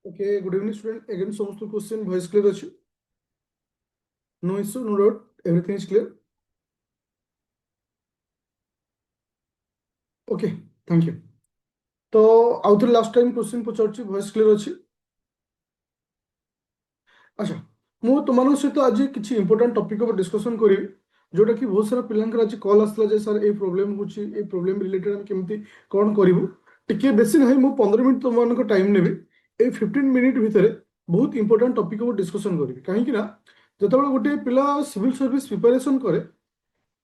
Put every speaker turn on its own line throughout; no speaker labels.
Okay, good evening, student. Again, some of the question voice clear ଅଛି? No issue, no doubt. Everything is clear. Okay, thank you. तो आउथरे last time question पचारछि voice clear अछि? अच्छा, ମୁଁ ତୁମମାନଙ୍କ ସହିତ ଆଜି କିଛି ଇମ୍ପୋର୍ଟାଣ୍ଟ ଟପିକ ଉପରେ ଡିସ୍କସନ କରିବି ଯୋଉଟା କି ବହୁତ ସାରା ପିଲାଙ୍କର ଆଜି କଲ୍ ଆସିଥିଲା ଯେ ସାର୍ ଏଇ ପ୍ରୋବ୍ଲେମ ହେଉଛି ଏଇ ପ୍ରୋବ୍ଲେମ ରିଲେଟେଡ୍ ଆମେ କେମିତି କ'ଣ କରିବୁ ଟିକେ ବେଶୀ ନାହିଁ ମୁଁ 15 ମିନିଟ୍ ତୁମମାନଙ୍କ ଟାଇମ୍ ନେବି ଏଇ 15 ମିନିଟ୍ ଭିତରେ ବହୁତ ଇମ୍ପୋର୍ଟାଣ୍ଟ ଟପିକ ଉପରେ ଡିସ୍କସନ କରିବି କାହିଁକି ନା ଯେତେବେଳେ ଗୋଟେ ପିଲା ସିଭିଲ ସର୍ଭିସ ପ୍ରିପାରେସନ କରେ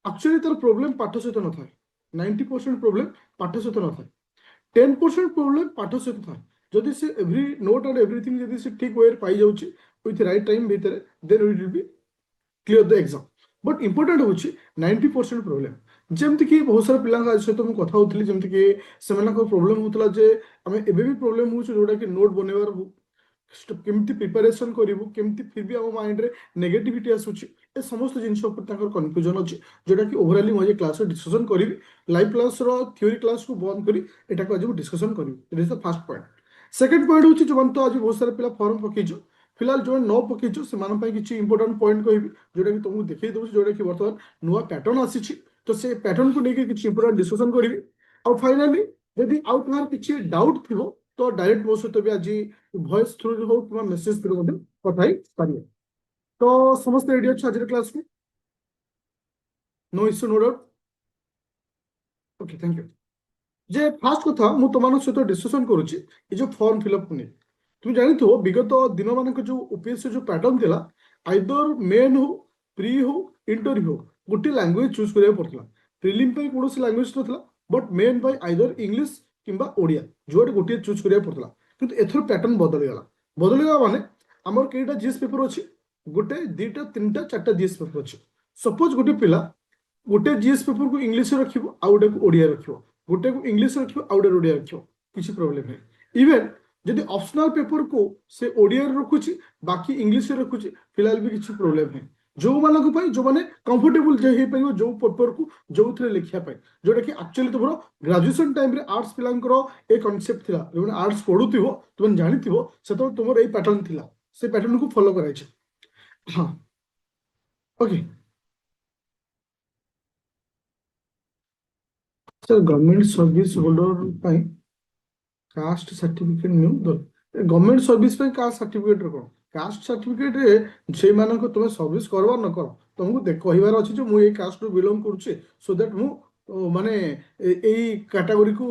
ଆକ୍ଚୁଆଲି ତାର ପ୍ରୋବ୍ଲେମ ପାଠ ସହିତ ନଥାଏ 90% ପ୍ରୋବ୍ଲେମ ପାଠ ସହିତ ନଥାଏ 10% ପ୍ରୋବ୍ଲେମ ପାଠ ସହିତ ଥାଏ ଯଦି ସେ ଏଭ୍ରି ନୋଟ୍ ଆଣ୍ଡ ଏଭ୍ରିଥିଙ୍ଗ ଯଦି ସେ ଠିକ୍ ୱେରେ ପାଇଯାଉଛି with right time ଭିତରେ then it will be clear the exam but important ହେଉଛି 90% ପ୍ରୋବ୍ଲେମ ଯେମିତିକି ବହୁତ ସାରା ପିଲାଙ୍କ ସହିତ ମୁଁ କଥା ହେଉଥିଲି ଯେମିତିକି ସେମାନଙ୍କ ପ୍ରୋବ୍ଲେମ ହେଉଥିଲା ଯେ ଆମେ ଏବେ ବି ପ୍ରୋବ୍ଲେମ ହେଉଛି ଯୋଉଟାକି ନୋଟ୍ ବନେଇବାର କେମିତି ପ୍ରିପାରେସନ କରିବୁ କେମିତି ଫିର୍ ବି ଆମ ମାଇଣ୍ଡରେ ନେଗେଟିଭିଟି ଆସୁଛି ଏ ସମସ୍ତ ଜିନିଷ ଉପରେ ତାଙ୍କର କନଫ୍ୟୁଜନ ଅଛି ଯୋଉଟାକି ଓଭରାଲି ମୁଁ ଆଜି କ୍ଲାସରେ ଡିସ୍କସନ କରିବି ଲାଇଭ୍ କ୍ଲାସର ଥିଓରି କ୍ଲାସକୁ ବନ୍ଦ କରି ଏଟାକୁ ଆଜି ମୁଁ ଡିସ୍କସନ କରିବି ଇଟ୍ is the first point second point ହେଉଛି ଯୋଉମାନେ ତ ଆଜି ବହୁତ ସାରା ପିଲା ଫର୍ମ ପକେଇଛ फिलहाल जो न पकईच से किसी इंपोर्टाट पॉइंट कह जोटा कि तुमको देखई दूसरी जोटा कि बर्तमान नुआ पैटर्न आसी तो से पैटर्न को लेकर किसी इंपोर्टाट डिस्कसन करी और फाइनाली यदि आउ तुम्हार किसी डाउट थी तो डायरेक्ट मो सहित भी आज वॉइस थ्रू हो कि मेसेज थ्रू कथाई पारे तो समस्त रेडी अच्छे आज क्लास में no issue no doubt okay thank you जे फास्ट कथा मु तुम सहित डिस्कसन करुच्ची ये जो फॉर्म फिलअप को नहीं तुम जानी विगत दिन मान जो ओपीएससी जो पैटर्न थिला आइदर मेन हो प्री हो इंटरव्यू हो गोटे लैंग्वेज चूज करिया पड़ता प्रिलिम पे कौन लैंग्वेज नथिला but main by either English किंबा ओडिया जोटे गोटे चूज करिया पड़ता किंतु एथर पैटर्न बदलगला माने हमर केटा जीएस पेपर अछि गोटे दुटा तीनटा चारटा जीएस पेपर अछि सपोज गोटे पिला गोटे जीएस पेपर को इंग्लिश रखिबो आ गोटे को ओडिया रखिबो गोटे को इंग्लिश रखिबो आ गोटे ओडिया रखिबो किछि प्रॉब्लम नहीं इवन जदि ऑप्शनल पेपर को से ओडिया रखुची बाकी इंग्लिश रखुची फिलहाल भी किसी प्रोब्लेम है जो मानक जो माने कंफर्टेबल जे हे पाइबो जो पेपर को जो थरे लिखिया पाई जोटा कि एक्चुअली तुमरो ग्रेजुएशन टाइम रे आर्ट्स पिलांकर ए कांसेप्ट थिला जो आर्ट्स पढुथिबो तुम जानिथिबो सेतो तुमरो ए पैटर्न थिला से पैटर्न को फॉलो कराइ छै हां okay sir government service holder पाई caste certificate new government service पे कास्ट सर्टिफिकेट रो कास्ट सर्टिफिकेट रे से मानक तुम सर्विस करवा न कर तुमको कहबार अच्छे जो मुझे कास्ट रू बिलोंग करुचे सो दैट मु माने एई कैटेगरी को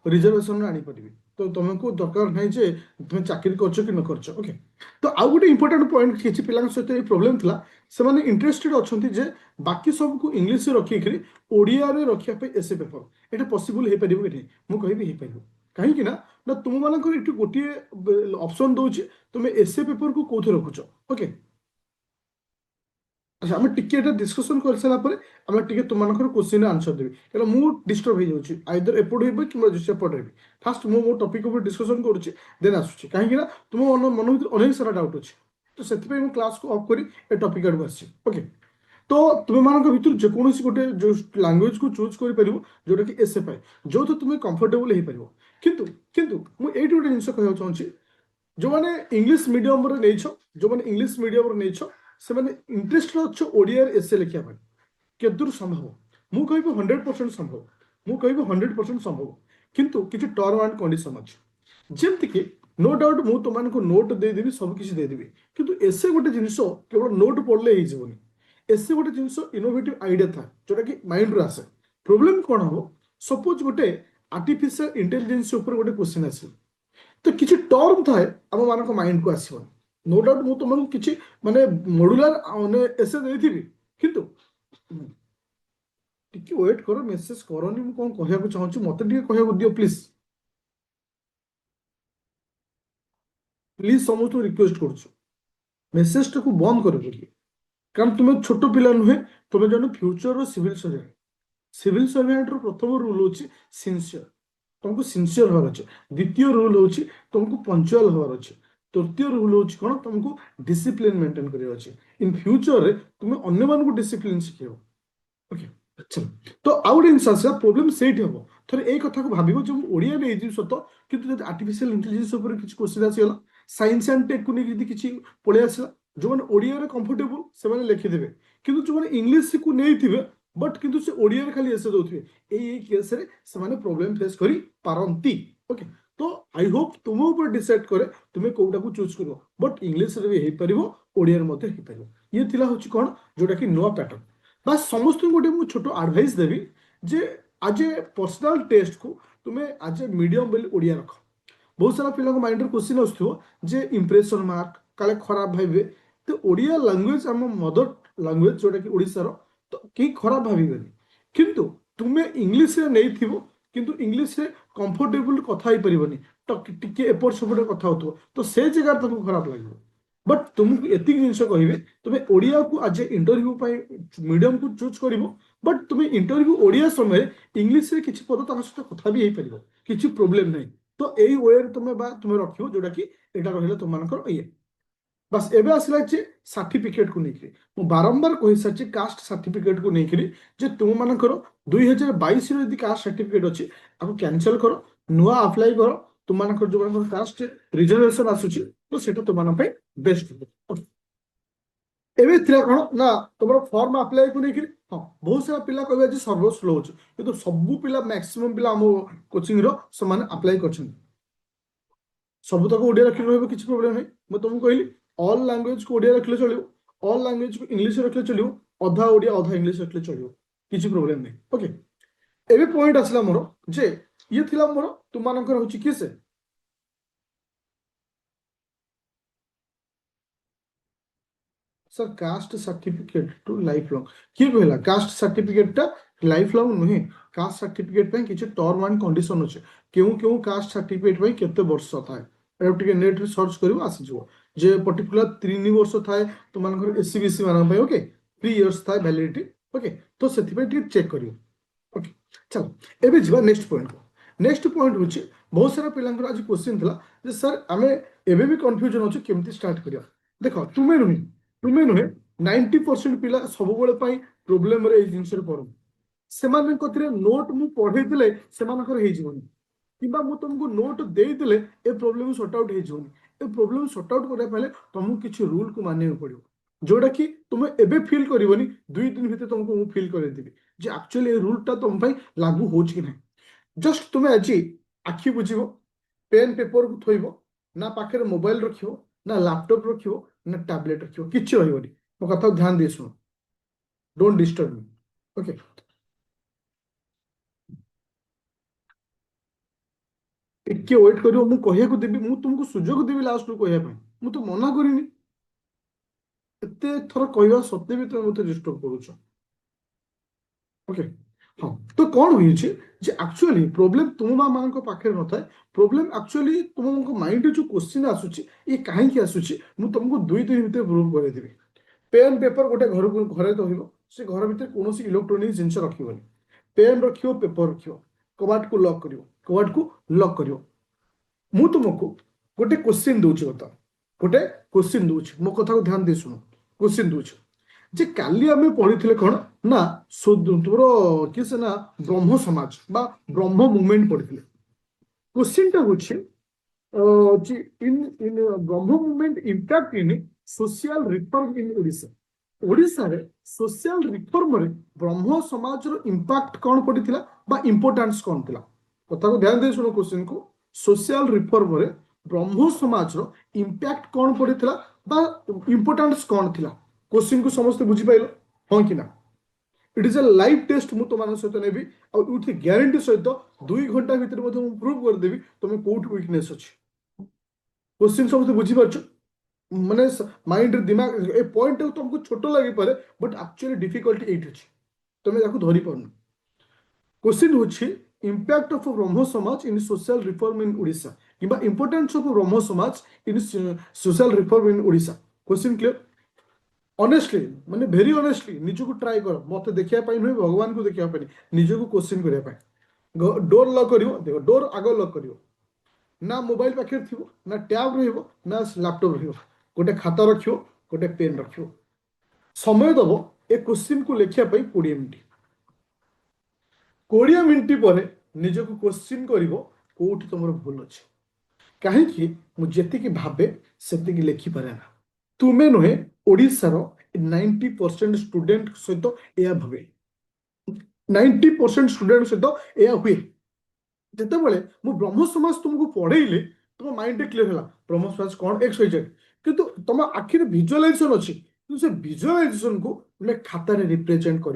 रिजर्वेशन आनी परिबी तो तुमको दरकार नहीं जे तुम चाकरी करछ कि न करछ ओके तो आउ गोटे इंपोर्टेंट पॉइंट किछि पिलांक सहित ए प्रॉब्लम थिला से माने इंटरेस्टेड अछंती जे बाकी सब को इंग्लिश रे रखी करी ओडिया रे रखिया पे एसे पेपर एटा पॉसिबल हे परिबो कि नहीं मु कहबी हे परिबो कहीं ना ना तुम मान गोटे ऑप्शन दौर तुम एसे पेपर को कौन रखुच ओके अच्छा आम टे डिस्कसन कर सारापर आम टे तुम क्वेश्चन आंसर देवी क्या मुझे डिस्टर्ब हो जाऊँगी आइदर एपट हो कि सेपट फास्ट मो टॉपिक ऊपर डिस्कसन करुच्ची देन आसूँ कहीं तुम मन भर अनेक सारा डाउट अच्छे तो से क्लास को ऑफ कर ए टॉपिक आड़ आसी ओके तो तुम मान भर जेकोसी गोटे जो लैंग्वेज को चूज कर जोटा कि एसे पाए जो तो तुम्हें कंफर्टेबल हो पार किंतु किंतु मुझे गोटे जिन कह चाहूँगी जो मैंने इंग्लिश मीडियम जो मैंने इंग्लिश मीडियम से इंटरेस्टेड अच्छे ओडिया एसे लिखा केदूर संभव मु कह 100% संभव मु कह 100% संभव किंतु किसी टर्म एंड कंडीशन अच्छे जमती कि नो डाउट मुझे तुमको नोट देदेवी सब किसी देदेवी किंतु एसे गोटे जिनस केवल नोट पढ़ले होनी एसे गोटे जिनस इनोवेटिव आइडिया था जोटा कि माइंड रू आसे प्रोब्लेम कौन हम सपोज गोटे आर्टिफिशियल इंटेलिजेंस ऊपर गोटे क्वेश्चन आसे तो किसी टर्म थाए आम मान माइंड को आसवन नो डाउट मुझे तुमको किसी माने मॉड्यूलर एसे देथिबी किंतु टिके वेट करो मेसेज करनी मु कौन कहया चाहूँ मत कहया दियो प्लीज प्लीज समस्त रिक्वेस्ट करुछु मेसेज टाक बंद कर कारण तुम्हें छोट पिला नुहे तुम्हें जन फ्यूचर सिविल सर्वेंट प्रथम रूल हूँ सिंसियर तुमको सिंसियर हवार अच्छे द्वितीय रूल हूँ तुमको पंचुआल हवार अच्छे तृतीय रूल हूँ कौन तुमको डिसिप्लिन मेंटेन करिया अच्छे इन फ्यूचर रे तुम्हें अन्य मान को डिसिप्लिन शिखेब ओके अच्छा तो आउ गोटे जिन आसा प्रोब्लेम सेठी हम थे ये कथा को भाव जो ओडिया में सत कि आर्टिफिशियल इंटेलिजेंस किसी क्वेश्चन आसीगला साइंस एंड टेक को नहीं किसी पलि आसला जो मैंने ओडिया कंफर्टेबल से लिखिदेवे किंतु जो मैंने इंग्लिश को नहीं थे बट किंतु से ओडिया खाली एसे दौथे यही केस रे से प्रॉब्लम फेस करी पारंती ओके तो आई होप तुम ऊपर डिसाइड करे तुम्हें कोटा को चूज करो बट इंग्लिश रे भी हे परिबो ओडिया रे मते हे परिबो ये थिला होची कोन जोटा कि नुवा पैटर्न बस समस्त गोटे मु छोटो एडवाइस देबी जे आज ए पर्सनल टेस्ट को तुम्हें आज ए मीडियम बोली ओडिया रख बहुत सारा पिला माइंड रे क्वेश्चन आसुथो जे इंप्रेशन मार्क काले खराब भाबे तो ओडिया लैंग्वेज हम मदर लैंग्वेज जोटा कि ओडिसा रो तो कई खराब भाविबेनी किंतु तुम्हें इंग्लिश रे नहीं थिबो किंतु इंग्लिश रे कंफर्टेबल कथा ही परिबनी तो टिके एपट सेपट कथा होतो तो से जगह तुमको खराब लागो बट तुमको एतिक जिनस कहबे तुम्हें ओडिया को आज इंटरव्यू मीडियम को चूज करिवो बट तुम्हें इंटरव्यू ओडिया समय इंग्लिश रे किछि पद ताका सहित कथा भी हे परिबो किछि प्रॉब्लम नहीं तो एई वे तुम्हें रखियो जोटा कि एटा रहिला तुमनकर ये बस एबे आसला सर्टिफिकेट को लेकर मु बारंबार कहि साची कास्ट सर्टिफिकेट को लेकर जे तुम मानकर 2022 रो यदि कास्ट सर्टिफिकेट अछि आपको कैंसिल करो नुआ अप्लाई करो तुम मानकर जो मानकर कास्ट रिजर्वेशन आसुची तो सेटा तुम मान पे बेस्ट एबे थिला कोन ना तुमरो फॉर्म अप्लाई को लेकर हां बहुत सारा पिला कहबे जे सर्वर स्लो होची किंतु सब पिला मैक्सिमम पिला हम कोचिंग रो समान अप्लाई करछन सब तक ओडिया रखि रहबे किछि प्रॉब्लम नै म तुमको कहली ऑल लैंग्वेज को ओडिया रखले चलियो ऑल लैंग्वेज को इंग्लिश रखले चलियो अधा ओडिया अधा इंग्लिश रखले चलियो किछि प्रॉब्लम नै ओके एबे पॉइंट आसला मोर जे ये थिला मोर तुम मानकर होची किसे sir caste certificate to life long किए कहला कास्ट सर्टिफिकेट टा लाइफ लॉन्ग नुहे कास्ट सर्टिफिकेट पे किछि टर्म एंड कंडीशन अछि केउ केउ कास्ट सर्टिफिकेट पे केते वर्ष थाए एटा नेट रे सर्च करिवो आसी जो जे पर्टिकुलर 3 वर्ष थाए तो मानकर एससीबीसी मान पे ओके 3 इयर्स थाए वैलिडिटी ओके तो सेति पे चेक करियो ओके चलो एबे जिबा नेक्स्ट पॉइंट होछि बहुत सारा पिलांकर आज क्वेश्चन थिला जे सर हमें एबे भी कंफ्यूजन होछि केमति स्टार्ट करिया देखो तुम्हें नुहे 90% पिला सब बेले पई प्रॉब्लम रे ए जिंस रे पड़ो सेमान कथिरे नोट मु पढै दिले सेमानकर हे जीवनी किबा मु तुमको नोट दे दिले ए प्रॉब्लम सॉर्ट आउट हे जीवनी ए प्रॉब्लम सॉर्ट आउट करे पहले तुमको किछि रूल को मानियो पड़ियो जोटा कि तुम एबे फील करबनी 2 दिन भीतर तुमको मु फील करे देबी जे एक्चुअली ए रूल ता तुम पई लागू होछ कि नहीं जस्ट तुम्हें आज आखि बुझिबो पेन पेपर को थोइबो ना पाखे मोबाइल रखियो ना लैपटॉप रखियो ना टैबलेट रखियो किछि रहइबनी मो कथा ध्यान दे सुनो डोंट डिस्टर्ब मी ओके टिके वेट करियो मु कहिया को देबी मु तुमको सुजोग देबी लास्ट को कहिया पई मु तो मना करिनी एते थर कहवा सत्य भी तुम मते डिस्टर्ब करूछ ओके हाँ तो कौन हुई जे एक्चुअली प्रॉब्लम तुम मान पाखे न था प्रॉब्लम एक्चुअली तुम माइंड जो क्वेश्चन आसुची ये कहीं आसुची मु तुमको 2 दिन भीतर प्रूव कर देबी पेन पेपर गोटे घर को घरे रहिबो से घर भीतर कोनोसी इलेक्ट्रॉनिक जिंस रखिबोनी पेन रखियो पेपर रखियो कबाट को लॉक करियो कबाट को लॉक करियो मु तुमको गोटे क्वेश्चन दूची बता गोटे क्वेश्चन दूची मो कथा को ध्यान दे सुनो क्वेश्चन दूची जे काली आमे पढिथिले कोन ना तोर किसे ना ब्रह्म समाज बा ब्रह्म मूवमेंट पढिथिले क्वेश्चन टा होछि इन इन ब्रह्म movement impact in social reform in Odisha Odisha रे सोशल रिफॉर्म रे ब्रह्म समाज रो इंपैक्ट कोन पढिथिला बा इंपोर्टेंस कोन थिला कथा को ध्यान दे सुनो क्वेश्चन को सोशल रिफॉर्म रे ब्रह्म समाज रो इंपैक्ट कोन पढिथिला बा इंपोर्टेंस कोन थिला क्वेश्चन को समस्त बुझी पाइलो हाँ कि ना it is a live test मु तुम सहित नेबी और उठी ग्यारंटी सहित 2 घंटा भीतर मु प्रूव कर देबी तुम कोट वीकनेस अछि क्वेश्चन समस्त बुझी पाछो माने माइंड दिमाग ए पॉइंट तुमको छोटो लागि पारे बट एक्चुअली डिफिकल्टी एट अछि तुम याको धरि परनु क्वेश्चन होछि impact of Brahmo Samaj in social reform in Odisha किबा importance of Brahmo Samaj in social reform in Odisha question clear honestly माने वेरी ऑनेस्टली निजको ट्राई कर मते देखिया पाई न भगवान को देखिया पाई निजको क्वेश्चन करिया पाई डोर लॉक करियो देखो डोर आगो लॉक करियो ना मोबाइल पाखे थिबो ना टैब रहिबो ना लैपटॉप रहिबो गोटे खाता रखियो गोटे पेन रखियो समय दबो ए क्वेश्चन को लेखिया पाई 20 मिनिट 20 मिनिट पर निजको क्वेश्चन करिवो कोठी तमरो भूल अछि कहीं मुझे भावे से लिखि पारे ना तुम्हें नुहे ओडिशार 90% स्टूडेंट सहित यह भावे 90% स्टूडेंट सहित यह हुए जिते बड़े मु ब्रह्म समाज तुमको पढ़ेली तुम माइंड क्लीयर है ब्रह्म समाज कौन एक्स वाई जेड किंतु तुम आखिर विजुअलाइजेशन अच्छी से विजुअलाइजेशन को तुम्हें खातार रिप्रेजेंट कर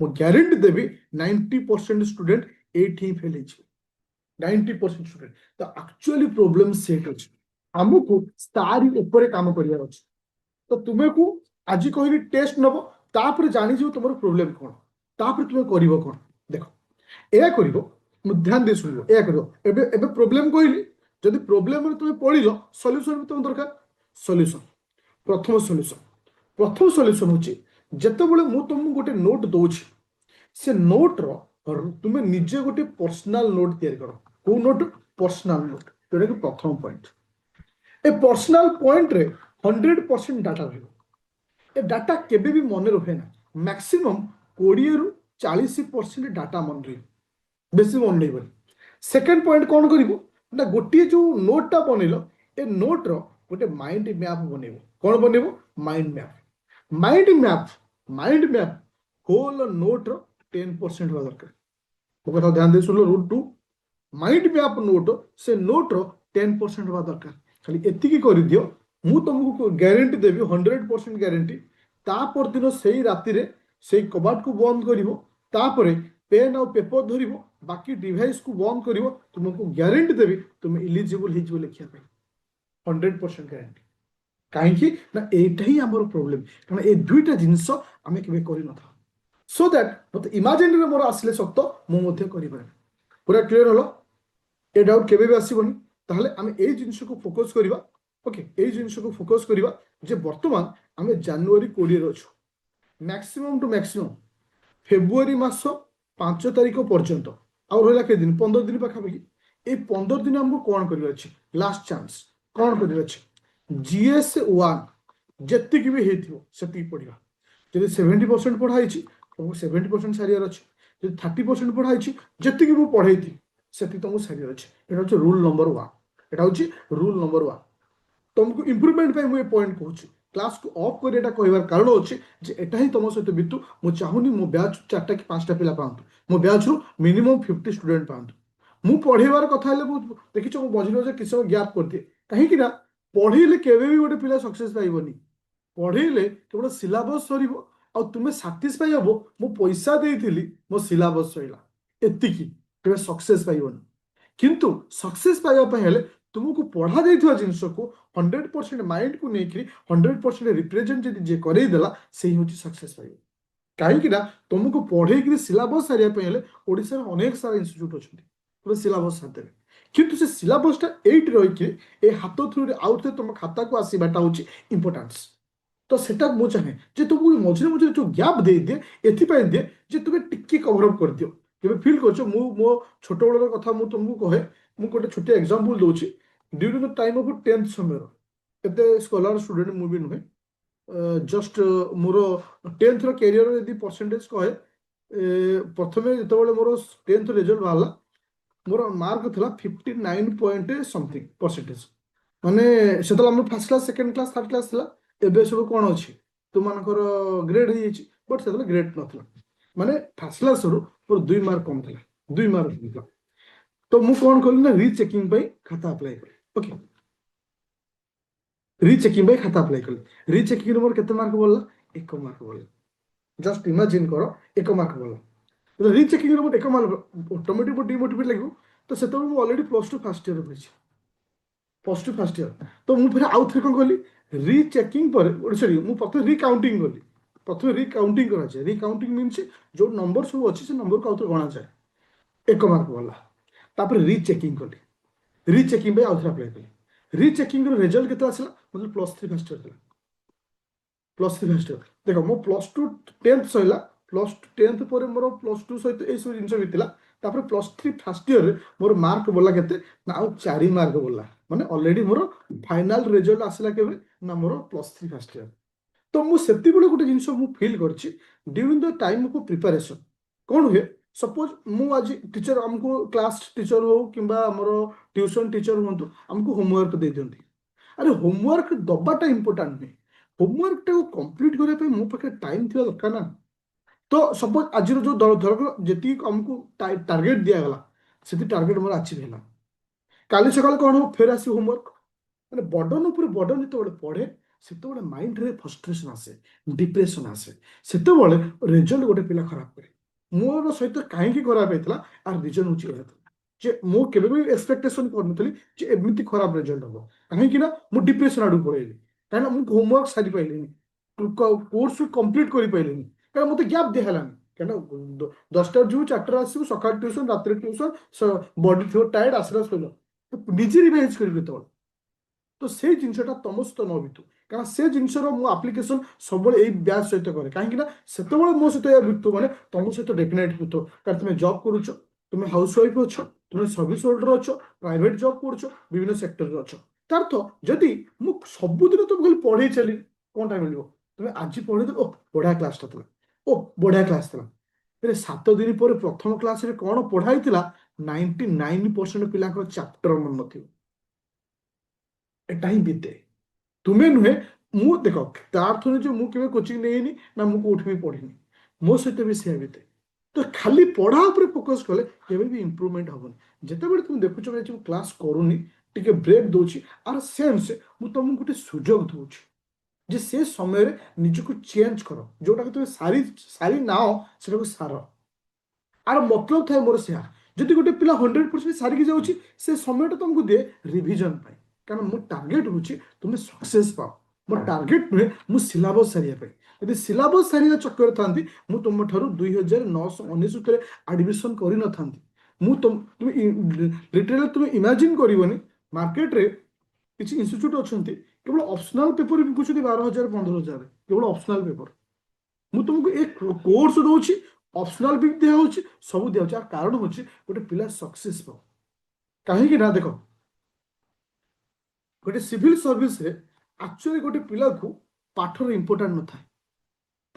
मु ग्यारंटी देवी 90% स्टूडेंट एटी फेल 90% स्टूडेंट तो एक्चुअली प्रॉब्लम सेट अच्छे आमको तारी ऊपर काम करार अच्छे तो तुम्हें आज कहली टेस्ट नब तापर जानीज तुम प्रोब्लेम कौन तापर तुम्हें कर कौन देख या कर ध्यान दे शुण या कर प्रोब्लेम कहली जदि प्रोब्लेम तुम्हें पढ़ सल्यूशन भी तुम दरकार सल्यूशन प्रथम सल्यूशन हूँ जितेबाला मुझे तुमको गोटे नोट दौची से नोट तुम्हें निजे गोटे पर्सनाल नोट तैयारी कर को नोट पर्सनाल नोट जोटा कि प्रथम पॉइंट ए पर्सनाल पॉइंट रे 100% डाटा रही डाटा केबे भी मन रहे ना मैक्सिमम 20 रु 40% डाटा मन रही बेसी मन नहीं सेकेंड पॉइंट कौन कर गोटे जो नोटा बनइल ए नोट रो गोटे माइंड मैप बनइब कौन बनइब माइंड मैप होल नोट रो 10% हवा दरकार वो कथा ध्यान दे सुन रूट 2 माइंड मैप नोट से नोट रो 10% हवा दरकार खाली एतिकी कर दियो मु तुमको ग्यारंटी देवी 100% ग्यारंटी तापर दिन से ही राति रे से कबाट को बंद करिवो तापरे पेन और पेपर धरिवो बाकी डिवाइस को बंद करिवो तुमको ग्यारंटी देवी तुम इलिजिबल हो लिखिया पे 100% ग्यारंटी कहीं ना एटा ही हमर प्रॉब्लम कारण ए दुईटा जिंस आमे केबे करि न था सो दैट मत इमेजिन रे मोर आसले सक्त मु मध्ये करि पारे पूरा क्लियर हलो ए डाउट केबे भी आसीबनी ताहले आमे ए जिंस को फोकस करिवा ओके ए जिंस को फोकस करिवा जे वर्तमान आमे जनवरी 20 रे अछु मैक्सिमम टू मैक्सिमम फेब्रुआरी मास 5 तारीख पर्यंत आउ रहा के दिन 15 दिन पाखापाखि ये 15 दिन हमको कौन कर लास्ट चांस कौन कर जीएस 1 जी भी पढ़ा जब 70% पढ़ाई तुमको 70% सारियार अच्छे जब 30% पढ़ाई जी भी पढ़ाई से तुमको सारियार अच्छे यहाँ हूँ रूल नंबर 1 यहाँ हूँ रूल नंबर 1 तुमको इम्प्रुवमेंट मुझे पॉइंट कहूँ क्लास को ऑफ कर कहबार कारण अच्छे जे एटा ही तुम सहित बीतू मु चाहूनी मो बैच 4टा कि 5टा पिला पातु मो बैच रु मिनिमम 50 स्टूडेंट पातु मु पढ़ेबार कथा देखी मझे किसी समय गैप कर दिए कहीं पढ़ेले केवे भी गोटे पिला सक्सेस पाइबनी पढ़ेले केवल सिलेबस सरीब आ तुम्हें साटिस्फाई हम मु पैसा देइथिली मो सिलेबस सरीला एतिकी केवे सक्सेस पाइबनी किंतु सक्सेस पाइबा हेले तुमको पढ़ा जाइथिबा जिंस को 100% माइंड को लेकिन 100% रिप्रेजेंट जे करईदेला से हूँ सक्सेस पाइब कहीं तुमको पढ़े सिलेबस सारे ओडिशा अनेक सारा इन्स्टिट्यूट अच्छे सिलेबस सारे किंतु से सिलेबसटा एट रही हाथ थ्रू आउ थे तुम खाता को आसवाटा हूँ इम्पोर्टान्स तो सेटा मु चाहे जे तुमको मझे मझे जो गैप दे दिए एपाई दिए जे तुम्हें टिके कभर कर दियो केबे फील कर मो छोट बड़ कथा मु तुमको कहे मु गोटे छोटे एग्जांपल दूची during the time of 10th समय एते स्कॉलर स्टूडेंट मु भी नुहे जस्ट मोर 10th रो कैरियर यदि परसेंटेज कहे प्रथमे जेतेबेले मोर 10th रिजल्ट बाहला मोर मार्क थला 59 पॉइंट समथिंग परसेंटेज माने सेतला हम first class second class third class थला एबे सब कोन अछि तुम मानकर ग्रेड हे छि बट सेतला ग्रेड नथला माने फर्स्ट क्लास रो मोर 2 मार्क कम थला 2 मार्क तो मु कोन करली ना रीचेकिंग पे खाता अप्लाई कर ओके रीचेकिंग पे खाता अप्लाई कर रीचेकिंग मोर केते मार्क बोलला 1 मार्क बोलला जस्ट इमेजिन करो 1 मार्क बोलला तो रीचेकिंग मोर 1 मार्क ऑटोमेटिक डिमोटिवेट लागो तो सेतो मु ऑलरेडी प्लस 2 फर्स्ट ईयर रे प्लस 2 फर्स्ट ईयर तो मु फिर आउ थे कोन करली रीचेकिंग पर सॉरी मु प्रथम रिकाउंटिंग करली प्रथम रिकाउंटिंग करा जाय रिकाउंटिंग मींस जो नंबर सब अछि से नंबर को आउ गणा जाय 1 मार्क बोलला तापर रीचेकिंग कली रीचेकिंग पे आउथरा अप्लाई कली रीचेकिंग रो रिजल्ट केते आसला मतलब plus 3 first year plus 3 first year देखो मो प्लस 2 10th सइला प्लस 10th पर मोर प्लस 2 सहित ए सब जिंस बितला तापर प्लस 3 फर्स्ट ईयर मोर मार्क बोला केते ना आउ 4 मार्क बोला माने ऑलरेडी मोर फाइनल रिजल्ट आसला केबे ना मोर प्लस 3 फर्स्ट ईयर तो मु सेति बेले गोटे जिंस मु फील करछि during the time of preparation कोन हुए सपोज मु आज टीचर हमको क्लास टीचर हो कि ट्यूशन टीचर हूँ हमको होमवर्क दे दिखती। अरे होमवर्क दबाटा इंपोर्टाट नहीं, होमवर्क टाक कंप्लीट करने मो पाखे टाइम थी दरकार ना। तो सपोज आज जो धरक जी आमको टार्गेट दिगला से टार्गेट मोर अचीव है, काली सकाल कौन हो फेर आस होमवर्क मैंने बर्डन उपर बर्डन जो पढ़े से माइंड रे फ्रस्ट्रेशन आसे, डिप्रेशन आसे, से रिजल्ट गोटे पिला खराब करे। मोर सहित कहीं खराब होता आर रिजन हूँ जे मु केबे भी एक्सपेक्टेशन करनथली जे एमिति खराब रिजल्ट हम कहीं ना मु डिप्रेशन आडू पड़ेली कहीं मु होमवर्क सारी पाइलिनी, कोर्स कंप्लीट कर पाइलिनी कहीं मत गैप दिहलानी कहीं 10टा जो 4टा आसू सका ट्यूशन रात ट्यूशन बॉडी थो टायर्ड आसला शोल तो निजे रिवाइज करी तो से जिनसा तुम सहित न बीतू कारण से जिनसर मो आप्लिकेसन सब बैच सहित कै कहीं से मो सहित बीतु मैंने तुम सहित डेफिनेट बीतु कारण तुम्हें जॉब करुच, तुम हाउस वाइफ अच्छ, तुम सर्विस होल्डर अच्छ, प्राइवेट जॉब कर विभिन्न सेक्टर अच्छ तार्थ जदि मु सबुदिन तुम खाली पढ़े चली कौन टाइम मिल तुम्हें आज पढ़े ओ बढ़िया क्लास था ओ बढ़िया क्लास था 7 दिन पर प्रथम क्लास कौन पढ़ाई 99% पिला चैप्टर मन न एटा ही बीते तुम्हें नुहे मु देख तार थोड़े जो मुझे कोचिंग नहीं ना मुझे कौट भी पढ़ी मो सहित भी सी बीते तो खाली पढ़ा उपर फोकस कले केवे भी इम्प्रूवमेंट हम जिते तुम देखुच क्लास करूनी टिके ब्रेक दूची आर सेन्स मुझे तुमको गोटे सुजोग दूची जे से समय निजको चेंज कर जोटा कि तुम सारी सारी नाओ से सार आर मतलब थाए मोर से जदि गोटे पिला 100% सारिकी जाऊँगी से समय तुमको दिए रिविजन पाई कारण मो टार्गेट हूँ तुम सक्सेस पाओ मोर टार्गेट नुहे मु सिलेबस सारे यदि सिलेबस सारे चक्कर था मुझे तुम ठार 2919 एडमिशन कर न था तुम लिटराली तुम इमेजिन करनी मार्केट रे किसी इंस्टीट्यूट अच्छा केवल ऑप्शनल पेपर बिकुच 12,000 15,000 केवल ऑप्शनल पेपर मु तुमको एक कोर्स दूसरी ऑप्शनल भी दिखाऊँ सब दिखाऊँ कारण हूँ गोटे पिला सक्सेस पाओ कहीं ना देख गोटे सिविल सर्विस रे एक्चुअली गोटे पिला को पाठर इंपोर्टाट न था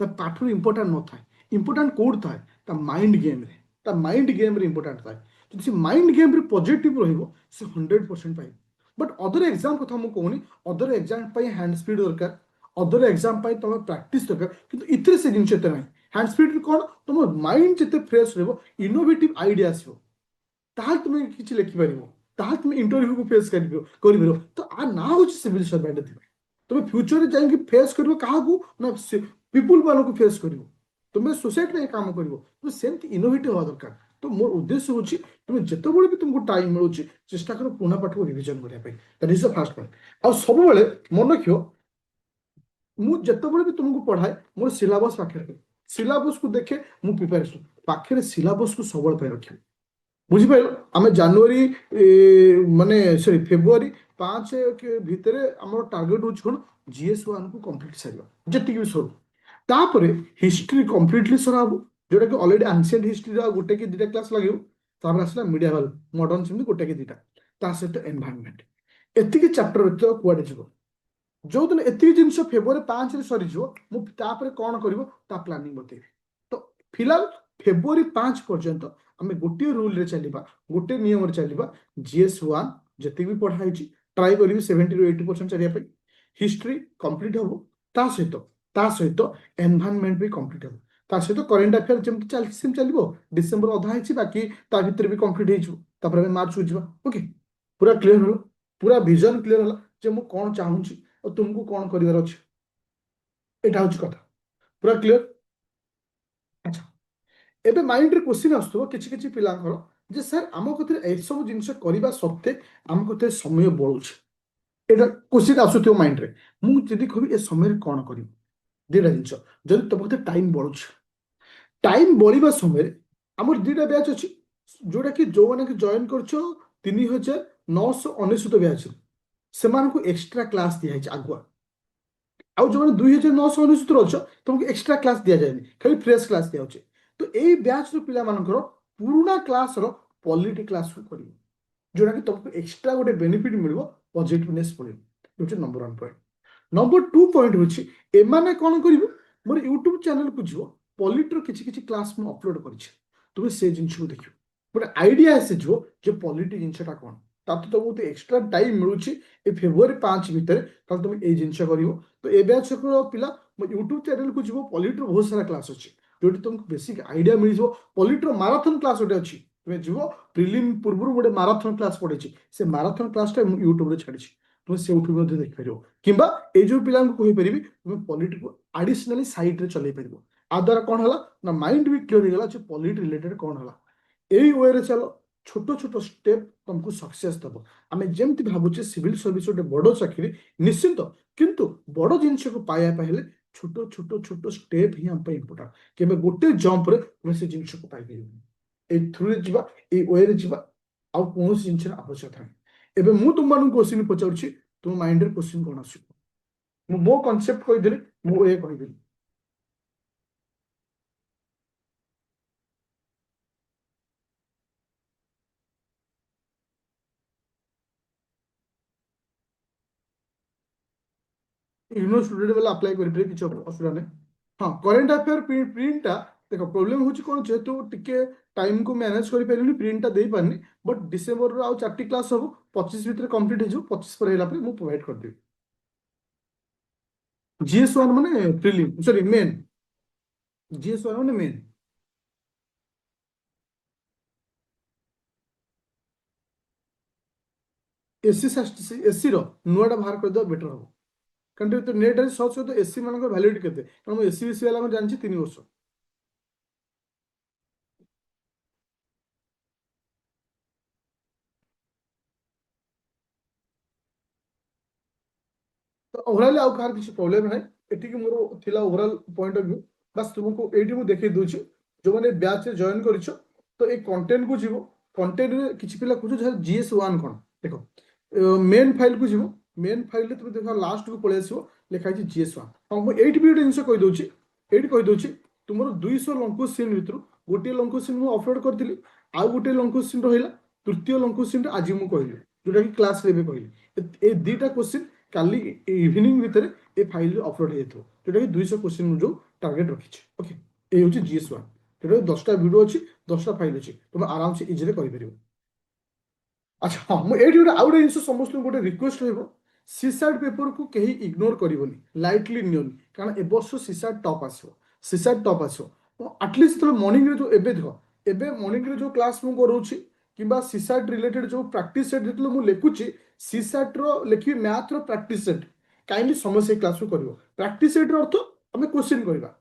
पाठर इंपोर्टाट न था इंपोर्टाट कौट था माइंड गेम रे माइंड गेम रे इंपोर्टाट था जो माइंड गेम रे पॉजिटिव रहिबो से 100% पाई बट अदर एग्जाम कथा मु कहूनी अदर एग्जाम पाई हैंड स्पीड दरकार अदर एग्जाम पाई तुम प्रैक्टिस दरकार किंतु इतरे से जिनस एते नहीं हैंड स्पीड कौन तुम माइंड जिते फ्रेश रहिबो इनोवेटिव आइडिया आसीबो ताल तुम किसी लिखिपार ताल तुम इंटरव्यू को फेस कर तो आ ना हूँ सिविल सर्वेंट तुम फ्यूचर जाइए फेस कर क्या ना पीपुल मान को फेस कर तुम सोसाइटी में काम कर तुम सेमती इनोवेटिव हवा दरकार तो मोर उद्देश्य हूँ तुम जिते भी तुमको टाइम मिलूँ चेष्टा कर पुणा पाठ को रिविजन करने that is the first point आ सब मन रख मुझे भी तुमको पढ़ाए मोर सिलेबस पाखे सिलेबस को देखे मु प्रिपेरेसन पाखे सिलेबस को सब रखे बुझिपार आम जानुरी माने सॉरी फेब्रुआरी 5 के भितर आम टार्गेट हूँ कौन GS1 को कंप्लीट सारे जी भी सर तापर हिस्ट्री कंप्लीटली सर जोटा कि ऑलरेडी एंशिएंट हिस्ट्री गोटे कि 2टा क्लास लगे तापर आसला मिडियावल मॉडर्न सेमती गोटे कि 2टा ता सहित एनवायरनमेंट एतिकी चैप्टर व्यतीत कुआडे जीव जो दिन एतिकी जिनस फेब्रुआरी 5 सरी मुझे कौन कर प्लानिंग बतेबी तो फिलहाल फेब्रुआरी 5 पर्यंत आम गोटे रूल रे चलवा गोटे नियम चलवा GS1 जिते भी पढ़ाई ट्राई करी 70 ରୁ 80% चलिए हिस्ट्री कंप्लीट हम सहित एनवायरनमेंट भी कंप्लीट हम सहित करेन्ट अफेयर जमी चलती चलो डिसेम्बर अधा है बाकी ता भीतर भी कंप्लीट हो मार्च को जावा ओके पूरा क्लीयर हल पूरा विजन क्लीयर हल जे मु कौन चाहूँगी और तुमको कौन करार अच्छे यहाँ हूँ कथा पूरा क्लीयर। अच्छा एबे माइंड रे क्वेश्चन आसुथबो किछि किछि पिलांकर जे सर आम कथे ए सब जिंस करबा सत्ते आम कथे समय बळुछि एटा क्वेश्चन आसुथबो माइंड रे मु जदि कहबी ए समय रे कोन करिब दिरा जिंस जदि तुम कथे टाइम बळुछि टाइम बळिबा समय रे हमर 2टा बैच अछि जोटा कि जो माने कि जॉइन करछो 3999 बैच सेमान को एक्स्ट्रा क्लास दिया है आगुआ आउ जो 2999 अच्छ तुमको एक्स्ट्रा क्लास दि जाए खाली फ्रेश क्लास दिया तो यही बैच पिला मानकर पुराना क्लास रो पॉलिटी क्लास कर जोटा कि तुमको एक्स्ट्रा गोटे बेनिफिट मिल पॉजिटिवनेस पड़े नंबर 1 पॉइंट। नंबर 2 पॉइंट हूँ एमाने कौन कर मोर यूट्यूब चैनल को जीव पॉलिटर किसी किसी क्लास मु अपलोड कर तुम से जिनस को देख गोटे आइडिया आसीज जे पॉलिटी जिनसा कौन ताकि तुमको एक्सट्रा टाइम मिलूँ ए फेब्रुआरी 5 भितर तुम ये जिनस कर तो ए बैच पिला यूट्यूब चैनल को जीव पॉलिटर बहुत सारा क्लास अच्छी जो तुमको बेसिक आइडिया मिल पॉलिटर माराथन क्लास गोटे अच्छी तुम जीव प्रिलिम पूर्व गोटे माराथन क्लास पढ़ी से माराथन क्लास यूट्यूब रे छाड़ी तुम से देखिपर कि ये जो पिला कहीपर तुम पॉलिटी को आडिशनाली साइड रे चल पार आ द्वारा कौन है ना माइंड भी क्लियर होगा पॉलिटी रिलेटेड कौन है यही वे रे चलो छोट छोट स्टेप तुमको सक्सेस दब आम जमी भावुचे सिविल सर्विस गोटे बड़ चाकरी निश्चिंत किंतु बड़ जिनस को पाइबा छोट छोट छोट स्टेप ही आम इम्पोर्टाट के गोटे जंप रे तुम से जिनस को पाइपर थ्रू जा वे रे जा आउ कौन जिन आवश्यकता नहीं एबे मु तुम मान क्वेश्चन पचार तुम माइंड रे क्वेश्चन कौन आस मो कनसेप्ट कहीदेली मुझे कहीदेली यूनिवर्स स्टूडेंट वाला अप्लाई करेंगे किसी असुविधा नहीं हाँ करेन्ट अफेयर प्रिंटा देख प्रोब्लेम हूँ कौन जेहेतु टिके टाइम को मैनेज कर पारे प्रिंटा दे पारनी बट डिसेम्बर आउ 4टी क्लास हम 25 भितर कंप्लीट हो 25 पर मुझे प्रोवाइड करदेवी जीएस1 माने प्रिलिम सॉरी मेन जीएस1 माने मेन एससी नुआटा बाहर करदे बेटर हम कारण तो नेट सर्च कर एससी मान भैल्यूटी के कारण एससी बीसी वाला जानची 3 वर्ष तो ओवरऑल आउ कहार किसी प्रोब्लेम ना एटिक मोर थिला ओवरऑल पॉइंट ऑफ व्यू बस तुमको एटी मु देखै दोछि जो माने बैच रे जॉइन करिछो तो ए कंटेंट को जीवो कंटेंट रे किछि पिला कुछ जीएस1 कोन देखो मेन फाइल को जीवो मेन फाइल रे तुम देखो लास्ट को पळे आसीबो लिखा है जीएस1 हम मु एटी भी जिंस कहि दोछि एटी कहि दोछि तुमरो 200 लंग क्वेश्चन भितर गोटे लंग क्वेश्चन मु अपलोड करथिली आ गोटे लंग क्वेश्चन रहिला तृतीय लंग क्वेश्चन आज मु कहली जोटा कि क्लास रे भी कहली ए दुईटा क्वेश्चन काली इवनिंग भितर ए फाइल अपलोड हो जोटा कि 200 क्वेश्चन जो टार्गेट रखी ओके ये हूँ जीएस1 जोटा 10टा वीडियो अच्छी 10टा फाइल अच्छी तुम आराम से इजिली कर अच्छा हाँ मुझे गोटे आउ गोटे जिन समस्त गोटे रिक्वेस्ट रही सीसाट पेपर को कहीं इग्नोर करनी लाइटली नियनि कारण ए वर्ष सीसाट टॉप आसो सीसाट टॉप आसो आटलिस्ट तो मॉर्निंग रे जो एबे देखो एबे मॉर्निंग रे जो क्लास मु करूची किंबा सीसाट रिलेटेड जो प्रैक्टिस सेट जेतलो मु लेखुची सीसाट रो लेखि मैथ रो प्रैक्टिस सेट काइंडली समस्या क्लास को करिवो प्रैक्टिस सेट रो अर्थ हमें क्वेश्चन करबा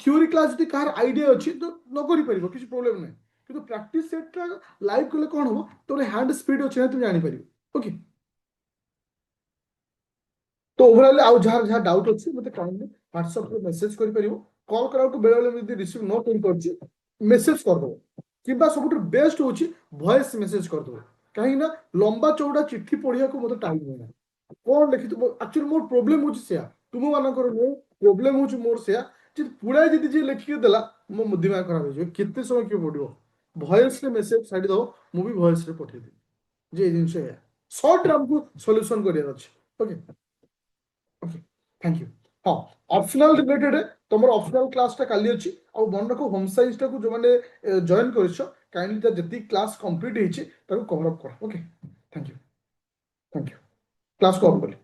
थ्योरी क्लास जदि कार आइडिया अछि तो न करि परिबो किछ प्रॉब्लम नै किंतु प्रैक्टिस सेट लाइव कले कोन हो तो हैंड स्पीड अछि तुम जानि परिबो ओके तो ओवरऑल आउ जहाँ जहाँ डाउट अच्छी मतलब काइंडली व्हाट्सएप रे मेसेज कर परिबो कॉल करा को बेले बेले यदि रिसीव न कर परछि मेसेज कर दो किबा सबुठ बेस्ट होछि वॉइस मेसेज कर दो कहीं ना लंबा चौड़ा चिट्ठी पढ़िया को मते टाइम नै कौन लिखि तुम एक्चुअली मोर प्रॉब्लम होछि से तुम मानकर नो प्रॉब्लम होछि मोर से जे पुरा जदि जे लिखि देला मो दिमाग खराब हो केते समय के पड़ियो वॉइस रे मेसेज साइड दो मु भी वॉइस रे पठे दे जे जिंस है शॉर्ट हमको सॉल्यूशन करिया अछि ओके ओके थैंक यू हाँ ऑप्शनल रिलेटेड है तुम ऑप्शनल क्लास टा काली अछि और मन रखो होम साइंस टा को जो माने जॉइन करछो काइंडली ता जति क्लास कंप्लीट हेछि ताको कवर अप कर ओके थैंक यू क्लास को ऑफ कर